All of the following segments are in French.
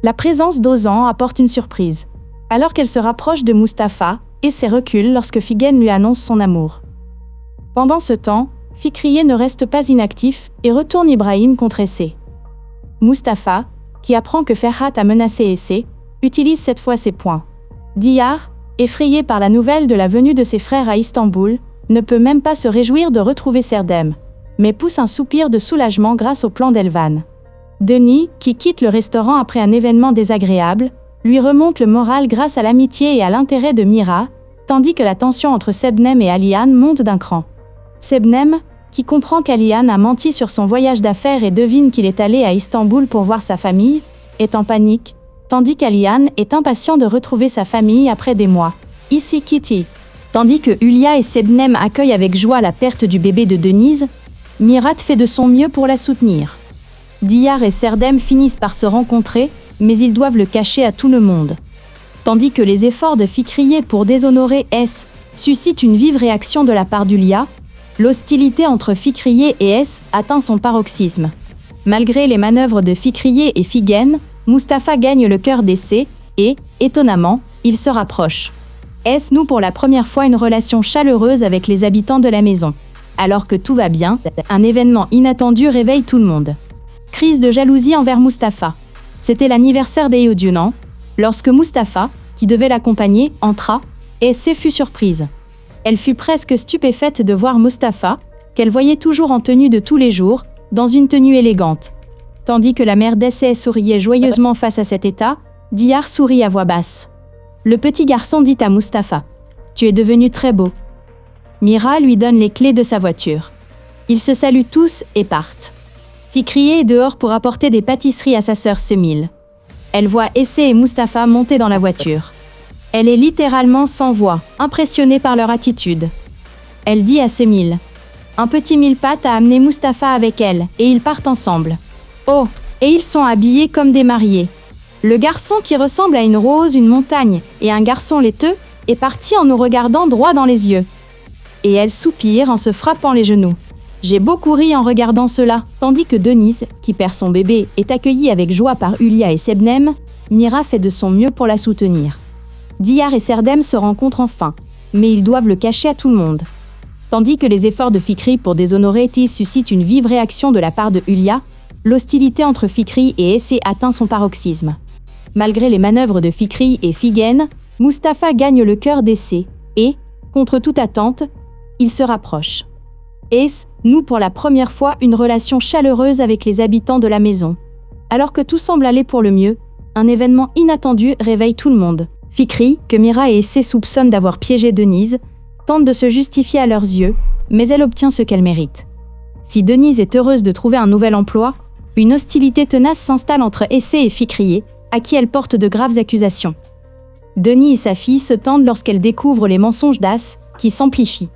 La présence d'Ozan apporte une surprise. Alors qu'elle se rapproche de Mustapha, Essay recule lorsque Figen lui annonce son amour. Pendant ce temps, Fikriye ne reste pas inactif et retourne Ibrahim contre Essay. Mustapha, qui apprend que Ferhat a menacé Essay, utilise cette fois ses poings. Diyar, effrayé par la nouvelle de la venue de ses frères à Istanbul, ne peut même pas se réjouir de retrouver Serdem, mais pousse un soupir de soulagement grâce au plan d'Elvan. Denis, qui quitte le restaurant après un événement désagréable, lui remonte le moral grâce à l'amitié et à l'intérêt de Mira, tandis que la tension entre Sebnem et Aliane monte d'un cran. Sebnem, qui comprend qu'Aliane a menti sur son voyage d'affaires et devine qu'il est allé à Istanbul pour voir sa famille, est en panique, tandis qu'Aliane est impatient de retrouver sa famille après des mois. Ici Kitty. Tandis que Hülya et Sebnem accueillent avec joie la perte du bébé de Denise, Mirat fait de son mieux pour la soutenir. Diyar et Serdem finissent par se rencontrer, mais ils doivent le cacher à tout le monde. Tandis que les efforts de Fikriye pour déshonorer S suscitent une vive réaction de la part d'Hülya, l'hostilité entre Fikriye et S atteint son paroxysme. Malgré les manœuvres de Fikriye et Figen, Mustapha gagne le cœur d'Essay et, étonnamment, il se rapproche. S noue pour la première fois une relation chaleureuse avec les habitants de la maison. Alors que tout va bien, un événement inattendu réveille tout le monde. Crise de jalousie envers Mustapha. C'était l'anniversaire d'Eyüdünan. Lorsque Mustapha, qui devait l'accompagner, entra, Essay fut surprise. Elle fut presque stupéfaite de voir Mustapha, qu'elle voyait toujours en tenue de tous les jours, dans une tenue élégante. Tandis que la mère d'Essay souriait joyeusement face à cet état, Diyar sourit à voix basse. Le petit garçon dit à Mustapha : « Tu es devenu très beau. » Mira lui donne les clés de sa voiture. Ils se saluent tous et partent. Fikriye est dehors pour apporter des pâtisseries à sa sœur Semil. Elle voit Essay et Mustapha monter dans la voiture. Elle est littéralement sans voix, impressionnée par leur attitude. Elle dit à Semil : « Un petit mille-pattes a amené Mustapha avec elle, et ils partent ensemble. Oh, et ils sont habillés comme des mariés. Le garçon qui ressemble à une rose, une montagne, et un garçon laiteux, est parti en nous regardant droit dans les yeux. » Et elle soupire en se frappant les genoux. J'ai beaucoup ri en regardant cela, tandis que Denise, qui perd son bébé, est accueillie avec joie par Hülya et Sebnem. Mira fait de son mieux pour la soutenir. Diyar et Serdem se rencontrent enfin, mais ils doivent le cacher à tout le monde. Tandis que les efforts de Fikri pour déshonorer Tis suscitent une vive réaction de la part de Hülya, l'hostilité entre Fikri et Essay atteint son paroxysme. Malgré les manœuvres de Fikri et Figen, Mustapha gagne le cœur d'Essay et, contre toute attente, il se rapproche. Essay noue pour la première fois une relation chaleureuse avec les habitants de la maison. Alors que tout semble aller pour le mieux, un événement inattendu réveille tout le monde. Fikri, que Mira et Essay soupçonnent d'avoir piégé Denise, tente de se justifier à leurs yeux, mais elle obtient ce qu'elle mérite. Si Denise est heureuse de trouver un nouvel emploi, une hostilité tenace s'installe entre Essay et Fikriye, à qui elle porte de graves accusations. Denis et sa fille se tendent lorsqu'elle découvre les mensonges d'As, qui s'amplifient.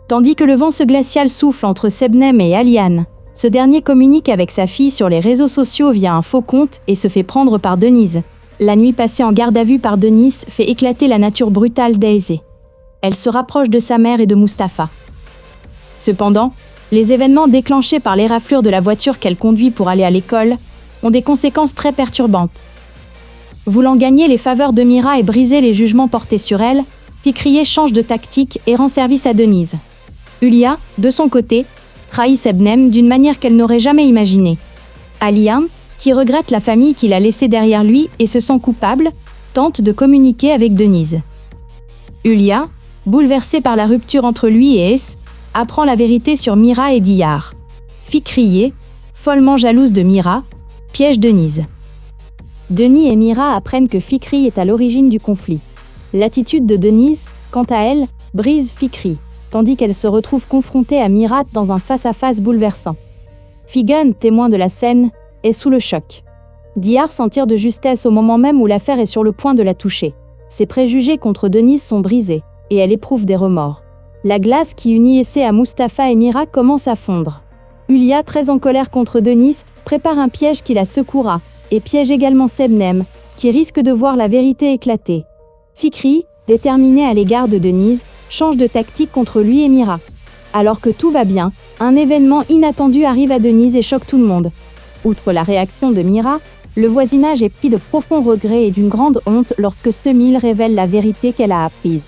Tandis que le vent glacial souffle entre Sebnem et Aliane, ce dernier communique avec sa fille sur les réseaux sociaux via un faux compte et se fait prendre par Denise. La nuit passée en garde à vue par Denise fait éclater la nature brutale d'Essay. Elle se rapproche de sa mère et de Mustapha. Cependant, les événements déclenchés par l'éraflure de la voiture qu'elle conduit pour aller à l'école ont des conséquences très perturbantes. Voulant gagner les faveurs de Mira et briser les jugements portés sur elle, Fikriye change de tactique et rend service à Denise. Hülya, de son côté, trahit Sebnem d'une manière qu'elle n'aurait jamais imaginée. Aliane, qui regrette la famille qu'il a laissée derrière lui et se sent coupable, tente de communiquer avec Denise. Hülya, bouleversée par la rupture entre lui et Essay, apprend la vérité sur Mira et Diyar. Fikriye, follement jalouse de Mira, piège Denise. Denis et Mira apprennent que Fikri est à l'origine du conflit. L'attitude de Denise, quant à elle, brise Fikri, tandis qu'elle se retrouve confrontée à Mirat dans un face-à-face bouleversant. Figen, témoin de la scène, est sous le choc. Diyar s'en tire de justesse au moment même où l'affaire est sur le point de la toucher. Ses préjugés contre Denise sont brisés, et elle éprouve des remords. La glace qui unit Essay à Mustapha et Mira commence à fondre. Hülya, très en colère contre Denise, prépare un piège qui la secouera, et piège également Sebnem, qui risque de voir la vérité éclater. Fikri, déterminé à l'égard de Denise, change de tactique contre lui et Mira. Alors que tout va bien, un événement inattendu arrive à Denise et choque tout le monde. Outre la réaction de Mira, Le voisinage est pris de profonds regrets et d'une grande honte lorsque Semil révèle la vérité qu'elle a apprise.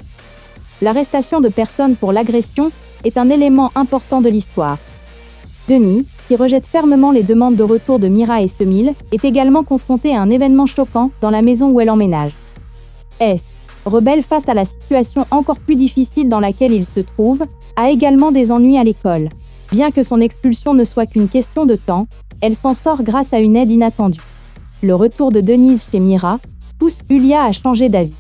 L'arrestation de personnes pour l'agression est un élément important de l'histoire. Denis, qui rejette fermement les demandes de retour de Mira et Semil, est également confronté à un événement choquant dans la maison où elle emménage. S, rebelle face à la situation encore plus difficile dans laquelle il se trouve, a également des ennuis à l'école. Bien que son expulsion ne soit qu'une question de temps, elle s'en sort grâce à une aide inattendue. Le retour de Denise chez Mira pousse Yulia à changer d'avis.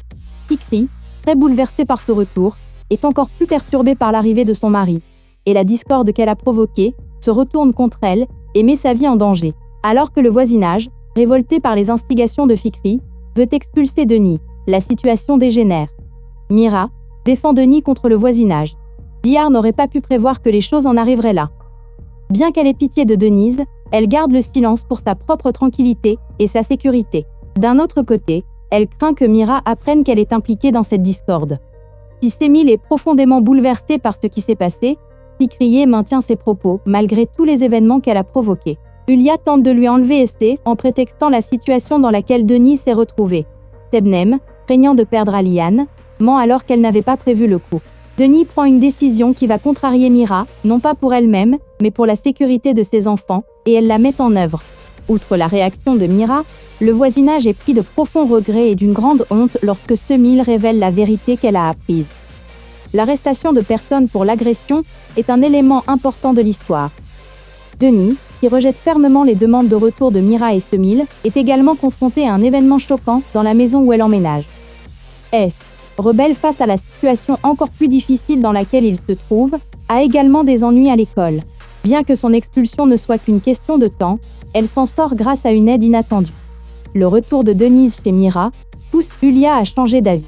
Fikri, très bouleversée par ce retour, est encore plus perturbée par l'arrivée de son mari, et la discorde qu'elle a provoquée se retourne contre elle et met sa vie en danger. Alors que le voisinage, révolté par les instigations de Fikri, veut expulser Denis, la situation dégénère. Mira défend Denis contre le voisinage. Dihar n'aurait pas pu prévoir que les choses en arriveraient là. Bien qu'elle ait pitié de Denise, elle garde le silence pour sa propre tranquillité et sa sécurité. D'un autre côté, elle craint que Mira apprenne qu'elle est impliquée dans cette discorde. Si Semil est profondément bouleversée par ce qui s'est passé, Fikriye maintient ses propos malgré tous les événements qu'elle a provoqués. Yulia tente de lui enlever Essé en prétextant la situation dans laquelle Denis s'est retrouvée. Sebnem, craignant de perdre Aliane, ment alors qu'elle n'avait pas prévu le coup. Denis prend une décision qui va contrarier Mira, non pas pour elle-même, mais pour la sécurité de ses enfants, et elle la met en œuvre. Outre la réaction de Mira, le voisinage est pris de profonds regrets et d'une grande honte lorsque Semil révèle la vérité qu'elle a apprise. L'arrestation de personnes pour l'agression est un élément important de l'histoire. Denis, qui rejette fermement les demandes de retour de Mira et Semil, est également confronté à un événement choquant dans la maison où elle emménage. S, rebelle face à la situation encore plus difficile dans laquelle il se trouve, a également des ennuis à l'école. Bien que son expulsion ne soit qu'une question de temps, elle s'en sort grâce à une aide inattendue. Le retour de Denise chez Mira pousse Yulia à changer d'avis.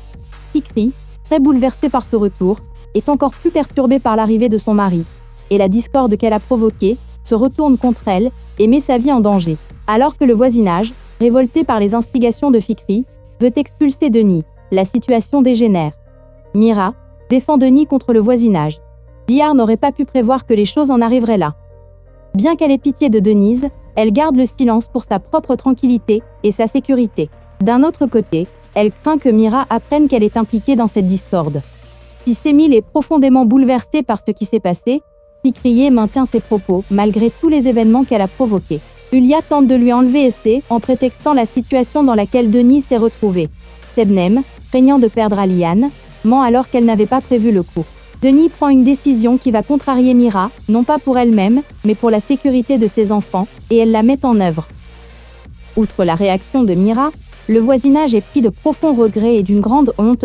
Fikri, très bouleversée par ce retour, est encore plus perturbée par l'arrivée de son mari, et la discorde qu'elle a provoquée se retourne contre elle et met sa vie en danger. Alors que le voisinage, révolté par les instigations de Fikri, veut expulser Denis, la situation dégénère. Mira défend Denis contre le voisinage. Dihar n'aurait pas pu prévoir que les choses en arriveraient là. Bien qu'elle ait pitié de Denise, elle garde le silence pour sa propre tranquillité et sa sécurité. D'un autre côté, elle craint que Mira apprenne qu'elle est impliquée dans cette discorde. Si Semil est profondément bouleversée par ce qui s'est passé, Fikriye maintient ses propos malgré tous les événements qu'elle a provoqués. Yulia tente de lui enlever Essé en prétextant la situation dans laquelle Denis s'est retrouvée. Sebnem, craignant de perdre Aliane, ment alors qu'elle n'avait pas prévu le coup. Denis prend une décision qui va contrarier Mira, non pas pour elle-même, mais pour la sécurité de ses enfants, et elle la met en œuvre. Outre la réaction de Mira, le voisinage est pris de profonds regrets et d'une grande honte